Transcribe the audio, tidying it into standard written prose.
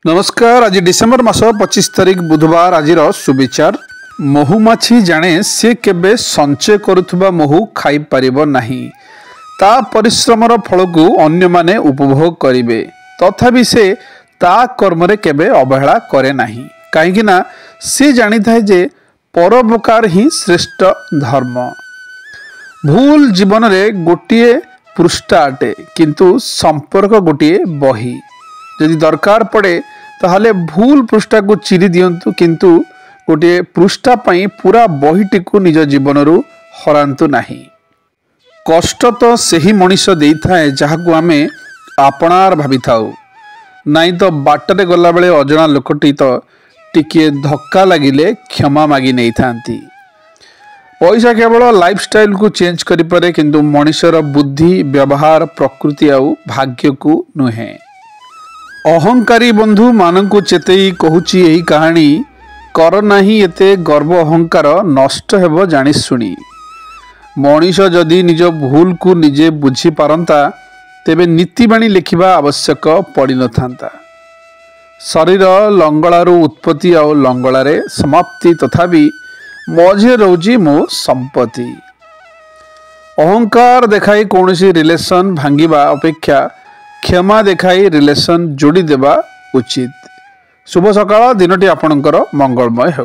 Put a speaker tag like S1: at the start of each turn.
S1: नमस्कार। आज डिसेम्बर मास 25 तारिख बुधवार। आज सुविचार महुमाछी जाने से केबे संचय करुवा महु खाई पारिबो नाही, ता परिश्रमर फल को अन्य माने उपभोग करिवे, तथापि से ता कर्मरे केबे अवहेला करे नाही, काहेकि ना से जानी थाए जे परोपकार ही श्रेष्ठ धर्म। भूल जीवन रे गोटिए पृष्ठा अटे, किंतु संपर्क गोटिए बही। यदि दरकार पड़े ताहले भूल पृष्ठा को चिरी दियंतु, किंतु गोटे पृष्ठा पाई पूरा बहीटी को निज जीवन रु हरांतु नाही। कष्ट तो सही मनीष देई थाए जहाकू आमे आपणार भाभी थाउ, नाई तो बाटरे गला बेले अजना लोकटी तो टिके धक्का लगिले क्षमा मागी नहीं थांती। पैसा केवल लाइफस्टाइल को चेंज करि पारे, किंतु मनीषर बुद्धि, व्यवहार, प्रकृति आउ भाग्य को नुहे। अहंकारी बंधु मानकु चेतई कहूची यही कहानी, कर नाही एते गर्व अहंकार नष्ट हेबो जानि सुनी। मनीष जदि निज भूल को निजे बुझी पारंता, तेबे नीतिबाणी लिखिबा आवश्यक पड़ी न थांता। शरीर लंगड़ारू उत्पत्ति आउ लंगड़ारे समाप्ति, तथापि मझे रोजी मो संपत्ति। अहंकार देखाई कौनसी रिलेशन भांगिबा अपेक्षा क्षमा देखाई रिलेशन जोड़ी देबा उचित। शुभ सकाळ, दिनटी आपणकर मंगलमय हो।